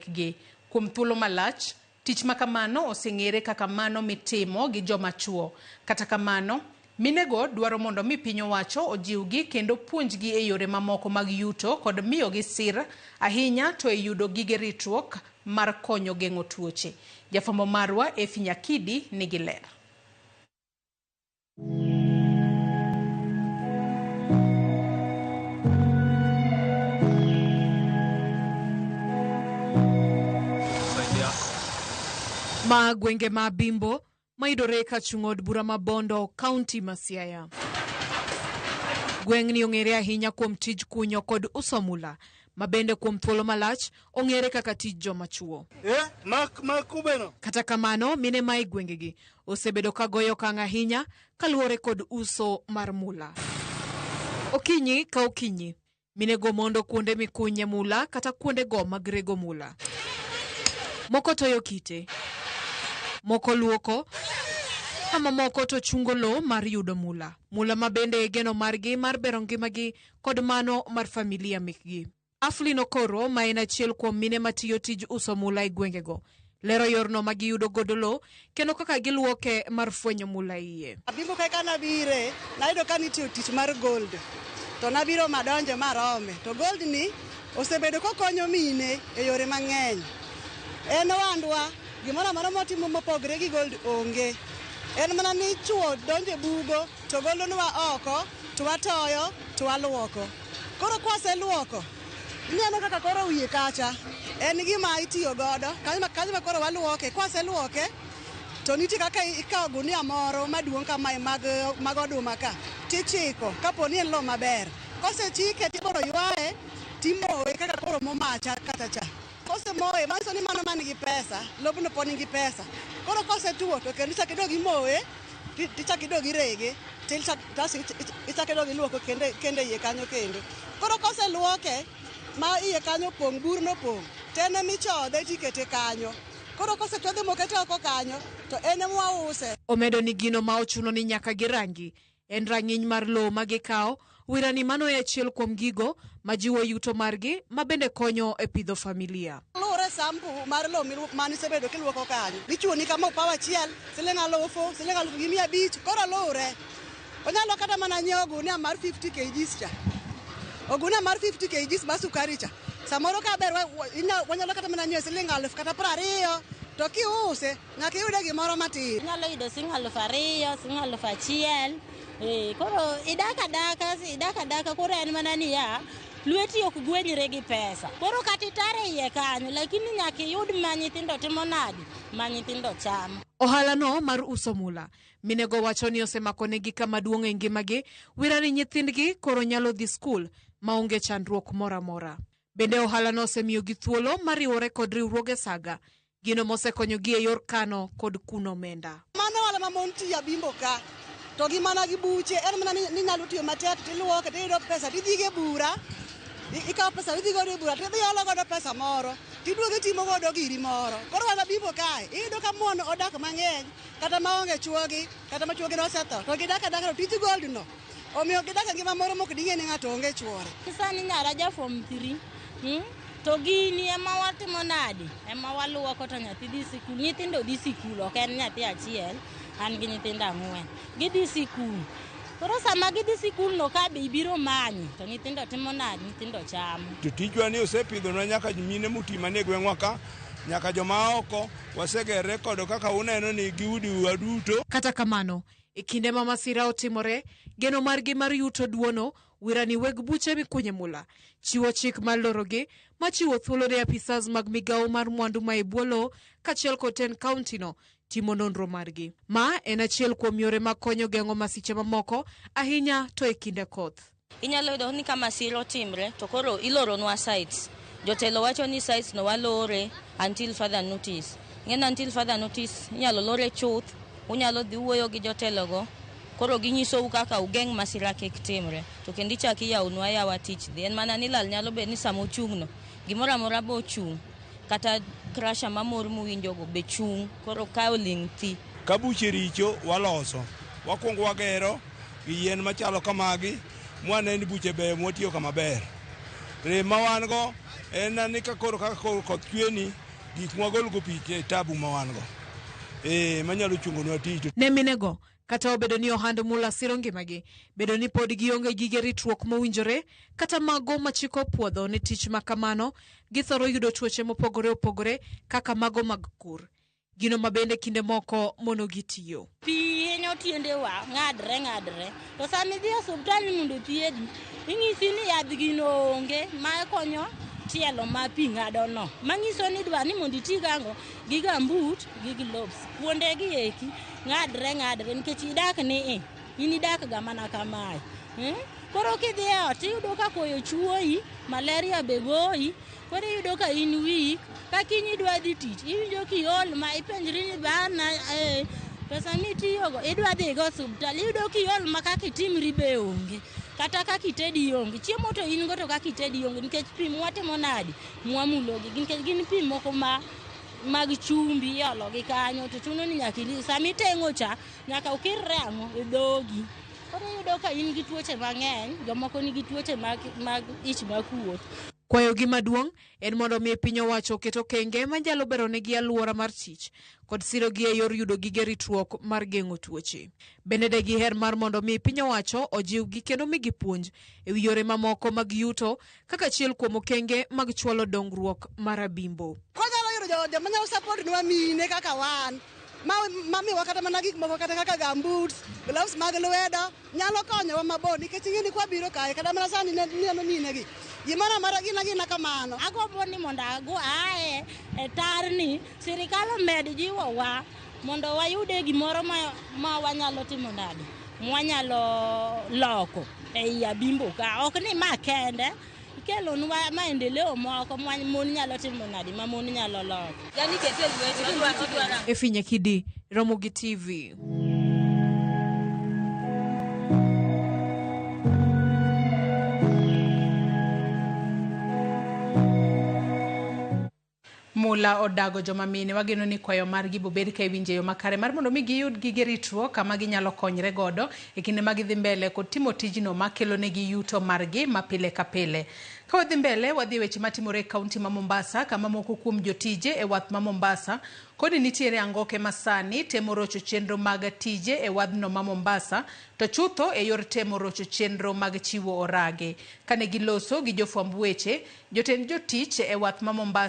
gi kuom thuolo malach. Tich makamano oseng'ere kaka mano mitimo gi joma chuo. Kata kamano, minego dwaro mondo mi piny owacho ojiwgi kendo puonjgi e yore mamoko mag yuto kod miyogi sir ahinya to e yudo gige ritruok mar konyo geng'o tuoche. Jafwambo marwa Efi Nyakidi nigi ler. Ma gwenge ma Bimbo mayudore ka chung'od bura ma Bondo, kaunti ma Siaya. Gweng' ni ong'ere ahinya kuom tij kunyo kod uso mula, ma bende kuom thuolo malach ong'ere kaka tij joma chuo. Kata kamano, mine ma e gwengegi osebedo ka goyo kang' ahinya kaluwore kod uso mar mula. Okinyi ka okinyi, mine go mondo kuonde mikunye mula kata kuonde go mag rego mula. Moko toyo kite, moko luoko, ama moko to chungo lo mar yudo mula. Mula ma bende geno margi mar bero ngimagi kod mano mar familia mekgi. Aflin Okoro, ma en achiel kuom mine matiyo tij uso mula e gwengego, lero yorno ma giyudo godo lo kendo kaka giluoke mar fwenyo mula iye. Bimbo ka nabire, nayudo ka nitie tich mar gold. To nabiro madonjo marome. To gold ni osebedo kokonyo mine e yore mang'eny. En wandwa, gimoro amora motimo mopogre gi gold onge. En mana ni chuo donje bugo, to golonwa oko, to watoyo, to waluoko. Koro kwaseluoko, ineno kaka koro wiye kacha, en gima itiyo godo, kanyo ma koro waluoke, kwaseluoke, to nitie kaka ikawo gunia moro maduong' kamae mag oduma ka, tichiko, kapo ni en lo maber. Kosechike tibiro ywaye, timoye kaka koro momacha kata cha. Kose moye, manyiso ni mano manigi pesa, lobno pod nigi pesa. Koro kose tuo, to kendo ichak idog imoye, tichak idog irege, ichak idog iluoko kendo iye kanyo kendo. Koro kose luoke, ma iye kanyo pong', bur no pong', to ene michodhe tikete kanyo. Koro kose chodhe mokete oko kanyo, to ene mwause. Omedo ni gino ma ochuno ni nyaka girangi en rang'iny mar lo ma gikawo. Wirani mano e achiel kuom gigo ma jiwo yuto margi ma bende konyo e pidho familia. Lure sampu mar lo manisebedo kiluoko kanyo. Ichuoni kama opawa achiel, siling 1,500 koro lure. Onyalo kata mana nyiewo gunia mar 50 kg cha. Ogunia mar 50 kg bas sukari cha. Samoro ka ber wanyalo kata mana nyiewo siling 1,000 kata 20. To kiuse, nyaka iyude gimoro matin. Inyalo yudo siling 2,000, siling 1,000. Koro idaka daka koro en mana ni ya lweti ok gwenyre gi pesa. Koro katitare iye kanyo, lakini nyaka yud ma nyithindo timo nadi, ma nyithindo chamo. Ohala no mar uso mula, minego wacho ni osemako negi kama duong' e ngimagi. Wirani nyithindgi koro nyalo dhi skul maonge chandruok mora. Bende ohala no osemiyo gi thuolo mariwore kod riwruoge saga, gino mosekonyogi e yor kano kod kuno omenda. Mano wala ma mon tiya Bimbo ka. To gi mana gi buche, en mana ni nyalo tiyo matek, tiluoke, tiyudo pesa, tidhige bura, ikawo pesa, tidhi godo e bura, tidhi olo godo pesa moro, tiduoge timo godo giri moro. Koro wana Bimbo kae, iyudo ka mon odak mang'eny, kata maonge chuogi, kata ma chuogi nosetho, to gidak adaka to tij gold no. Omiyo gidak e ngima moro mok ding'e ni ng'ato onge chuore. Sani nyara jafwamb 3, to gini ema watimo nadi, ema waluoko to nyathi dhi sikul, nyithindo dhi sikul, ok en nyathi achiel. An gi nyithindo 4, gidhi sikul. Koro sama gidhi sikul no ka be ibiro manyi, to nyithindo timo nadi, nyithindo chamo. To tijwa ni osepidhonwa nyaka mine muti mane gweng'wa ka, nyaka joma oko, wasegere kod kaka uneno ni giudi waduto. Kata kamano, e kinde ma masira otimore, geno margi mar yuto duono, wirani weg buche mikunye mula chiwo chik mar lorogi, machiwo thuolo ne apisas mag migawo mar mwandu ma e bwo lo, kachiel kod ten kaunti no timo nonro margi. Ma en achiel kuom yore mag konyo geng'o masiche mamoko, ahinya to e kinde koth. Inyalo yudo ni kama masira otimre, to koro iloronwa sites. Jotelo wacho ni sites no walore until further notice. Ng'en until further notice, inyalo lore chuth, unyalo dhi wuoyo gi jotelogo, koro ginyisou kaka ugeng' masira kik timre. To kendo ichak iyawonwa yawa tich dhi. En mana ni lal nyalo bed ni samo chung'no, gimoro amora bo chung', kata krasha mamor muwinjogo be chung', koro ka oling' thi. Ka buche richo waloso, wakwongo wagero gi yien machalo kamagi, mwane ni buche beyo mwatiyo kama ber. Rem ma wan go en ni ka koro koth chwe ni gik mwagol go pi tabu ma wan go. Manyalo chungonwa tich. Ne minego kata obedo ni ohand mula siro ngimagi, bedo ni pod gionge gige ritruok mowinjore kata mago machiko puodho ne tich makamano, githoro yudo tuoche mopogore opogore kaka mago mag kur. Gino mabende kinde moko mono gitiyo. Pi hinyo tiendewa ng'adre. To sami dhi osuptal mondo thiedhi, ing'isi ni yadh gino onge ma konyo tielo ma pi ng'ado no. Mang'iso ni dwa ni mondo iti gango gi gambut gi gloves. Kuonde gi eki ng'adre nikech idak ni in idak ga mana kamae. Koro kidhi e ot iyudo ka koyo chuoyi, malaria be goyi, koro iyudo ka in weak, ka kiny idwa dhi tich, iwinjo kiol ma ipenjri ni bana pesa mitiyogo, idwa dhi go osuptal, iyudo kiol ma kaka itimri be onge, kata kaka itedi onge, chiemo to in go to kaka itedi onge, nikech pi mwatimo nadi, mwamulogi, nikech gin pi moko mag chumbi iolo gi kanyo, to chuno ni nyaka sami teng'o cha, nyaka ukir remo e dhogi. Koro iyudo ka in gi tuoche mang'eny, jomoko nigi tuoche mag ich makuot. Kwayo gi maduong' en mondo mi piny owacho keto kenge manyalo bero negi aluora mar tich kod siro gi e yor yudo gige ritruok mar geng'o tuoche. Bende de giher mar mondo mi piny owacho ojiw gi kendo migi puonj e wi yore mamoko mag yuto kaka achiel kuom okenge mag chwalo dongruok mar Abimbo. Konyalo yudo joma nyalo support nwa mine kaka wan. Mami wakata mana gik moko kata kaka gamboots, gloves mag lwedo, nyalo konyowa mabor nikech ing'eni kwa biro kae kada mana sani neno mine gi. Gimana mara gina kamano. Agombo ni mondo ae e tarni sirikal omed jiwowa mondo wayude gimoro ma wanyalo timo nade. Mwanyalo loko ei Abimbo ka. Ok ni ma kende. Kelo nwa maendeleo moko mon nyalo timo nadi ma mon nyalo loko. Yani ketel weche Efinya Kidi, Ramogi TV. Mula odago joma mine wageno ni kwayo margi bobed ka iwinje yo makare mar mondo mi giyud gige ritruok kama ginyalo konyre godo e kinde ma gidhi mbele kod timo tijno makelo negi yuto margi mapile ka pile. Ka wadhi mbele wadhi weche matimore e kaunti ma Mombasa kama moko kuom jotije e wath ma Mombasa kodi nitiere angoke masani temo rocho chenro mag tije e wadhno ma Mombasa to chutho e yor temo rocho chenro mag chiwo orage. Kane giloso gi jofwamb weche jotend jotich e wath ma Mombasa